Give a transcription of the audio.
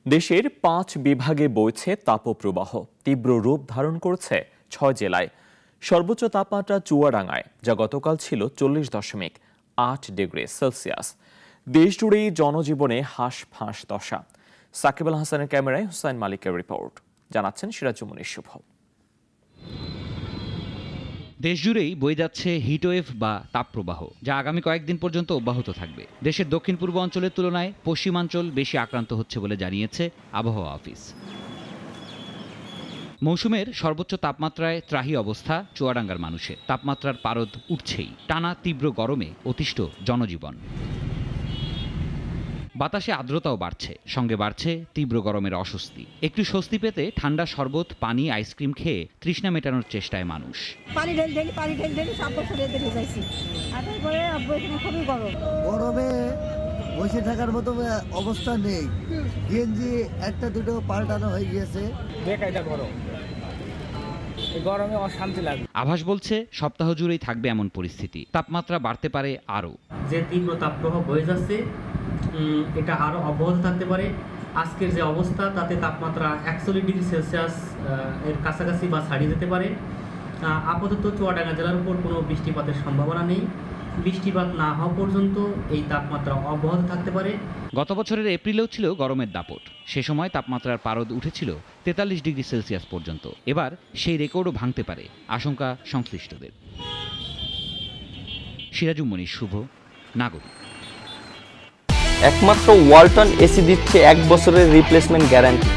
দেশের ৫ বিভাগে বইছে তাপপ্রবাহ। তীব্র রূপ ধারণ করেছে ৬ জেলায়। সর্বোচ্চ তাপমাত্রা চুয়াডাঙ্গায়, যা গতকাল ছিল ৪০.৮ ডিগ্রি সেলসিয়াস। দেশ জুড়েই জনজীবনে হাঁসফাঁস দশা। সাকিব আল হাসানের ক্যামেরায় হুসাইন মালিকের রিপোর্ট, জানাচ্ছেন সিরাজুমনির শুভ। দেশজুড়েই বয়ে যাচ্ছে হিটওয়েভ বা তাপপ্রবাহ, যা আগামী কয়েকদিন পর্যন্ত অব্যাহত থাকবে। দেশের দক্ষিণ পূর্ব অঞ্চলের তুলনায় পশ্চিমাঞ্চল বেশি আক্রান্ত হচ্ছে বলে জানিয়েছে আবহাওয়া অফিস। মৌসুমের সর্বোচ্চ তাপমাত্রায় ত্রাহি অবস্থা চুয়াডাঙ্গার মানুষের। তাপমাত্রার পারদ উঠছেই, টানা তীব্র গরমে অতিষ্ঠ জনজীবন। বাতাসে আর্দ্রতাও বাড়ছে, সঙ্গে বাড়ছে তীব্র গরমের অস্বস্তি। একটু স্বস্তি পেতে ঠান্ডা শরবত, পানি, আইসক্রিম খেয়ে তৃষ্ণা মেটানোর চেষ্টায় মানুষ। গরমে বসে থাকার মতো অবস্থা নেই। গেঞ্জি একটা দুটো পাল্টানো হয়ে গিয়েছে। গরমে অশান্তি লাগে। আভাস বলছে সপ্তাহ জুড়েই থাকবে এমন পরিস্থিতি। তাপমাত্রা বাড়তে পারে আরও। যে তীব্র তাপপ্রবাহ বয়ে যাচ্ছে, এটা আরও অব্যাহত থাকতে পারে। আজকের যে অবস্থা, তাতে তাপমাত্রা ৪১ ডিগ্রি সেলসিয়াস এর কাছাকাছি বা ছাড়িয়ে যেতে পারে। আপাতত চুয়াডাঙ্গা জেলার উপর কোনো বৃষ্টিপাতের সম্ভাবনা নেই। বৃষ্টিপাত না হওয়া পর্যন্ত এই তাপমাত্রা অব্যাহত থাকতে পারে। গত বছরের এপ্রিলেও ছিল গরমের দাপট। সে সময় তাপমাত্রার পারদ উঠেছিল ৪৩ ডিগ্রি সেলসিয়াস পর্যন্ত। এবার সেই রেকর্ডও ভাঙতে পারে, আশঙ্কা সংশ্লিষ্টদের। সিরাজুমনির শুভ, নাগরিক। একমাত্র ওয়ালটন এসি দিচ্ছে ১ বছরের রিপ্লেসমেন্ট গ্যারান্টি।